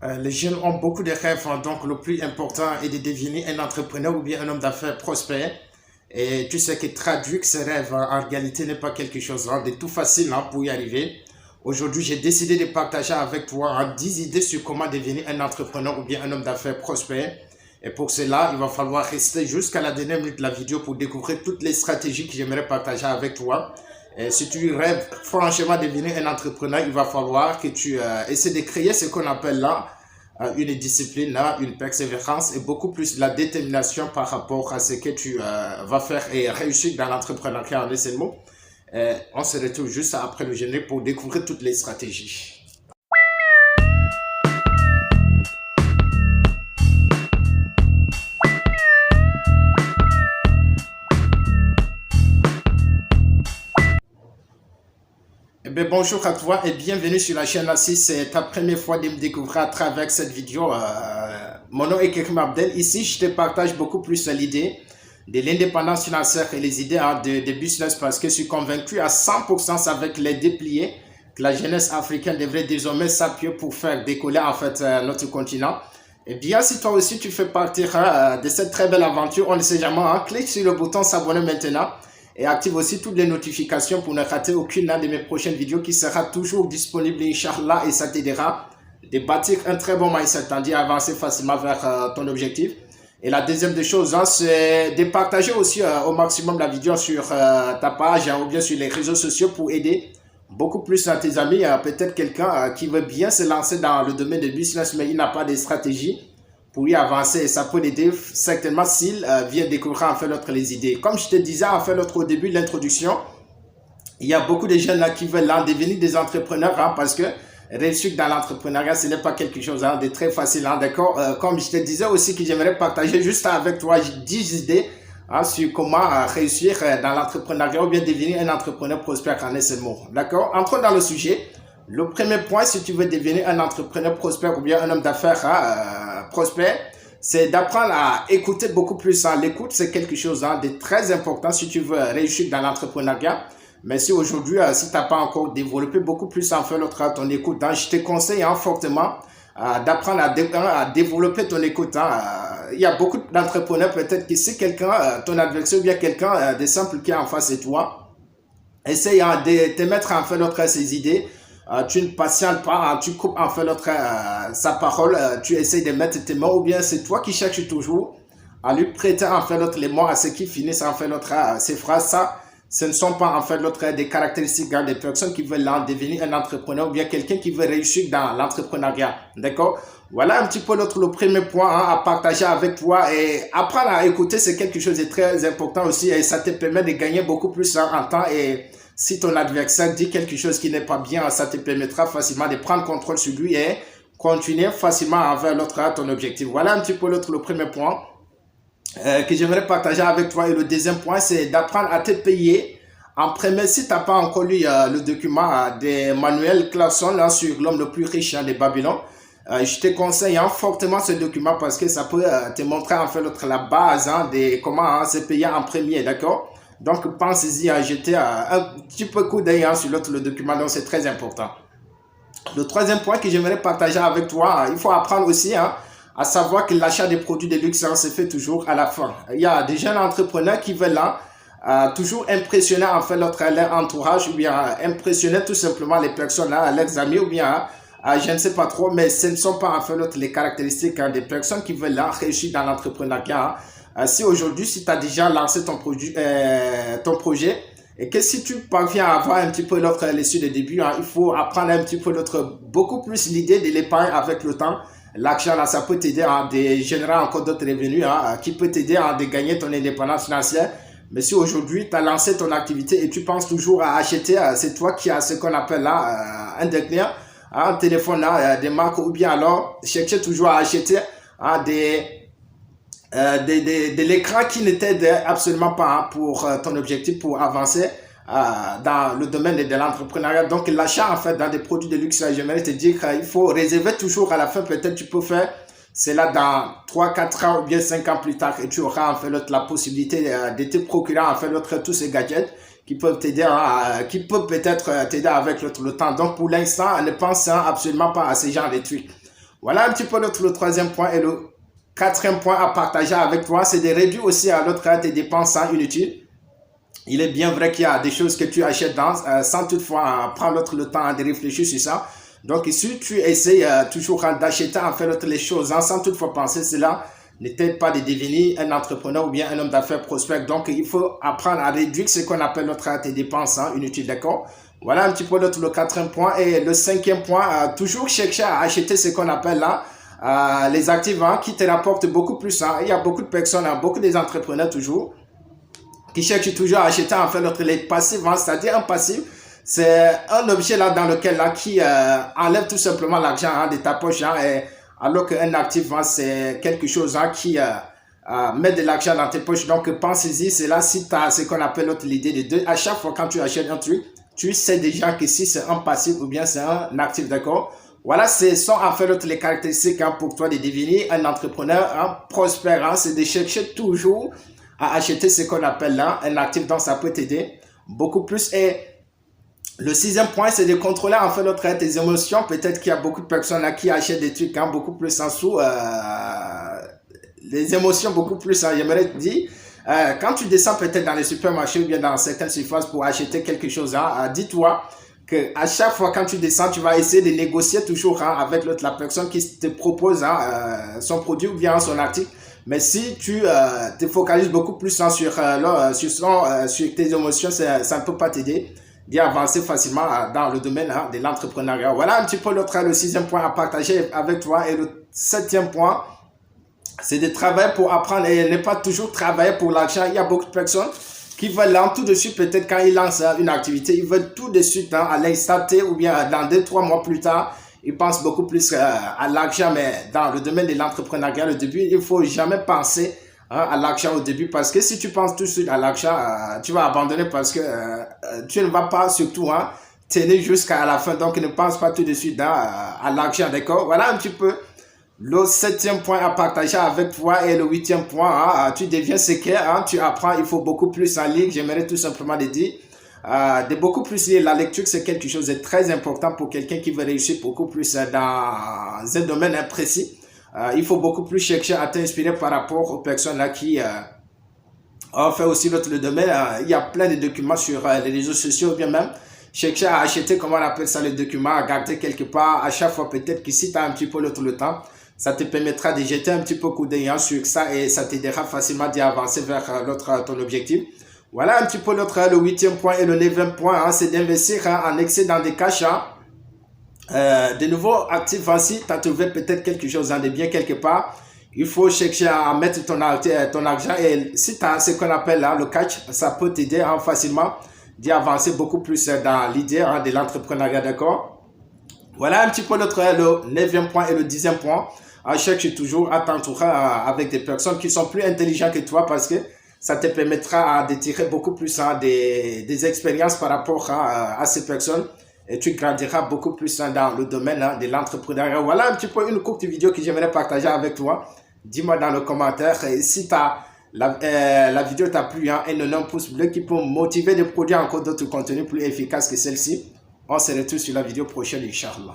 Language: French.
Les jeunes ont beaucoup de rêves, hein, donc le plus important est de devenir un entrepreneur ou bien un homme d'affaires prospère. Et tu sais que traduire ces rêves en réalité n'est pas quelque chose de tout facile pour y arriver. Aujourd'hui, j'ai décidé de partager avec toi 10 idées sur comment devenir un entrepreneur ou bien un homme d'affaires prospère. Et pour cela, il va falloir rester jusqu'à la dernière minute de la vidéo pour découvrir toutes les stratégies que j'aimerais partager avec toi. Et si tu rêves franchement de devenir un entrepreneur, il va falloir que tu essaies de créer ce qu'on appelle là une discipline, une persévérance et beaucoup plus de la détermination par rapport à ce que tu vas faire et réussir dans l'entrepreneuriat en un seul mot. On se retrouve juste après le générique pour découvrir toutes les stratégies. Eh bien, bonjour à toi et bienvenue sur la chaîne. Si c'est ta première fois de me découvrir à travers cette vidéo, mon nom est Kerim Abdel. Ici, je te partage beaucoup plus l'idée de l'indépendance financière et les idées de business parce que je suis convaincu à 100% avec les dépliés que la jeunesse africaine devrait désormais s'appuyer pour faire décoller en fait notre continent. Et bien, si toi aussi tu fais partie de cette très belle aventure, on ne sait jamais, clique sur le bouton s'abonner maintenant. Et active aussi toutes les notifications pour ne rater aucune de mes prochaines vidéos qui sera toujours disponible, Inch'Allah, et ça t'aidera de bâtir un très bon mindset, c'est-à-dire avancer facilement vers ton objectif. Et la deuxième des choses, c'est de partager aussi au maximum la vidéo sur ta page ou bien sur les réseaux sociaux pour aider beaucoup plus à tes amis, peut-être quelqu'un qui veut bien se lancer dans le domaine du business, mais il n'a pas de stratégie pour y avancer. Et ça peut l'aider certainement s'il vient découvrir en fait l'autre les idées. Comme je te disais en fait l'autre au début de l'introduction, il y a beaucoup de jeunes là qui veulent devenir des entrepreneurs parce que réussir dans l'entrepreneuriat, ce n'est pas quelque chose de très facile, d'accord. Comme je te disais aussi que j'aimerais partager juste avec toi 10 idées sur comment réussir dans l'entrepreneuriat ou bien devenir un entrepreneur prospère en un seul mot, d'accord. Entrons dans le sujet. Le premier point, si tu veux devenir un entrepreneur prospère ou bien un homme d'affaires prospère, c'est d'apprendre à écouter beaucoup plus. L'écoute, c'est quelque chose de très important si tu veux réussir dans l'entrepreneuriat. Mais si aujourd'hui, si tu n'as pas encore développé beaucoup plus en fait ton écoute, je te conseille fortement d'apprendre à développer ton écoute. Il y a beaucoup d'entrepreneurs peut-être que si quelqu'un, ton adversaire ou bien quelqu'un de simple qui est en face de toi, essaye de te mettre en fait ses idées. Tu ne patientes pas, tu coupes en fait sa parole, tu essayes de mettre tes mots ou bien c'est toi qui cherches toujours à lui prêter en fait les mots à ce qui finissent en fait ces phrases. Ça, ce ne sont pas en fait des caractéristiques des personnes qui veulent devenir un entrepreneur ou bien quelqu'un qui veut réussir dans l'entrepreneuriat. D'accord? Voilà un petit peu le premier point à partager avec toi. Et apprendre à écouter, c'est quelque chose de très important aussi et ça te permet de gagner beaucoup plus en temps. Et si ton adversaire dit quelque chose qui n'est pas bien, ça te permettra facilement de prendre contrôle sur lui et continuer facilement vers ton objectif. Voilà un petit peu le premier point que j'aimerais partager avec toi. Et le deuxième point, c'est d'apprendre à te payer en premier. Si tu n'as pas encore lu le document d'Emmanuel Clason sur l'homme le plus riche de Babylone, je te conseille fortement ce document parce que ça peut te montrer en fait la base de comment se payer en premier, d'accord? Donc, pensez-y à jeter un petit peu coup d'œil sur le document, donc c'est très important. Le troisième point que j'aimerais partager avec toi, il faut apprendre aussi à savoir que l'achat des produits de luxe se fait toujours à la fin. Il y a des jeunes entrepreneurs qui veulent toujours impressionner en fait leur entourage ou bien impressionner tout simplement les personnes, leurs amis ou bien je ne sais pas trop, mais ce ne sont pas en fait les caractéristiques des personnes qui veulent réussir dans l'entrepreneuriat. Si aujourd'hui, si tu as déjà lancé ton projet et que si tu parviens à avoir un petit peu l'autre l'issue de début, il faut apprendre un petit peu beaucoup plus l'idée de l'épargne avec le temps. L'argent, là, ça peut t'aider à générer encore d'autres revenus qui peut t'aider à gagner ton indépendance financière. Mais si aujourd'hui, tu as lancé ton activité et tu penses toujours à acheter, c'est toi qui as ce qu'on appelle là un dernier, un téléphone, des marques ou bien alors chercher toujours à acheter de l'écran qui ne t'aide absolument pas pour ton objectif pour avancer dans le domaine de l'entrepreneuriat. Donc l'achat en fait dans des produits de luxe, j'aimerais te dire qu'il faut réserver toujours à la fin. Peut-être tu peux faire cela dans 3-4 ans ou bien 5 ans plus tard et tu auras en fait la possibilité de te procurer en fait tous ces gadgets qui peuvent t'aider, qui peuvent peut-être t'aider avec le temps. Donc pour l'instant, ne pense absolument pas à ces genres de trucs. Voilà un petit peu le troisième point. Et le quatrième point à partager avec toi, c'est de réduire aussi à l'autre tes dépenses inutiles. Il est bien vrai qu'il y a des choses que tu achètes sans toutefois prendre le temps de réfléchir sur ça. Donc, si tu essayes toujours d'acheter en fait les choses sans toutefois penser cela, ne t'aide pas de devenir un entrepreneur ou bien un homme d'affaires prospère. Donc, il faut apprendre à réduire ce qu'on appelle tes dépenses inutiles, d'accord? Voilà un petit peu le quatrième point. Et le cinquième point, toujours chercher à acheter ce qu'on appelle là, les actifs qui te rapportent beaucoup plus. Il y a beaucoup de personnes, beaucoup des entrepreneurs toujours, qui cherchent toujours à acheter en fait les passifs, c'est-à-dire un passif. C'est un objet là dans lequel qui enlève tout simplement l'argent de ta poche, alors qu'un actif, c'est quelque chose qui met de l'argent dans tes poches. Donc pense-y, c'est là si tu as ce qu'on appelle l'idée de deux. À chaque fois quand tu achètes un truc, tu sais déjà que si c'est un passif ou bien c'est un actif, d'accord? Voilà, ce sont en fait les caractéristiques pour toi de devenir un entrepreneur prospère. C'est de chercher toujours à acheter ce qu'on appelle là un actif, donc ça peut t'aider beaucoup plus. Et le sixième point, c'est de contrôler en fait tes émotions. Peut-être qu'il y a beaucoup de personnes qui achètent des trucs beaucoup plus en dessous, les émotions beaucoup plus, j'aimerais te dire. Quand tu descends peut-être dans les supermarchés ou bien dans certaines surfaces pour acheter quelque chose, dis-toi que à chaque fois quand tu descends, tu vas essayer de négocier toujours avec la personne qui te propose son produit ou bien son article. Mais si tu te focalises beaucoup plus sur tes émotions, ça ne peut pas t'aider d'y avancer facilement dans le domaine de l'entrepreneuriat. Voilà un petit peu le sixième point à partager avec toi. Et le septième point, c'est de travailler pour apprendre et ne pas toujours travailler pour l'argent. Il y a beaucoup de personnes qui veulent tout de suite, peut-être quand ils lancent une activité, ils veulent tout de suite à l'instant T ou bien dans 2-3 mois plus tard. Ils pensent beaucoup plus à l'argent, mais dans le domaine de l'entrepreneuriat, au début, il ne faut jamais penser à l'argent au début, parce que si tu penses tout de suite à l'argent, tu vas abandonner parce que tu ne vas pas surtout tenir jusqu'à la fin. Donc, ne pense pas tout de suite à l'argent, d'accord? Voilà un petit peu le septième point à partager avec toi. Et le huitième point, tu deviens secret, tu apprends, il faut beaucoup plus en ligne. J'aimerais tout simplement te dire, de beaucoup plus lire. La lecture, c'est quelque chose de très important pour quelqu'un qui veut réussir beaucoup plus dans un domaine précis. Il faut beaucoup plus chercher à t'inspirer par rapport aux personnes là qui ont fait aussi le domaine. Il y a plein de documents sur les réseaux sociaux, ou bien même chercher à acheter, comment on appelle ça, les documents, à garder quelque part à chaque fois. Peut-être que si tu as un petit peu le temps, ça te permettra de jeter un petit peu coup d'œil sur ça et ça t'aidera facilement d'y avancer vers ton objectif. Voilà un petit peu le huitième point. Et le neuvième point, c'est d'investir en excès dans des cash. De nouveaux actifs, si tu as trouvé peut-être quelque chose de bien quelque part, il faut chercher à mettre ton argent. Et si tu as ce qu'on appelle le cash, ça peut t'aider facilement d'y avancer beaucoup plus dans l'idée de l'entrepreneuriat, d'accord? Voilà un petit peu le 9e point et le 10e point. Cherche toujours à t'entourer avec des personnes qui sont plus intelligentes que toi, parce que ça te permettra de tirer beaucoup plus des expériences par rapport à ces personnes, et tu grandiras beaucoup plus dans le domaine de l'entrepreneuriat. Voilà un petit peu une courte vidéo que j'aimerais partager avec toi. Dis-moi dans le commentaire si la vidéo t'a plu, un énorme pouce bleu qui peut motiver de produire encore d'autres contenus plus efficaces que celle-ci. On se retrouve sur la vidéo prochaine, Inch'Allah.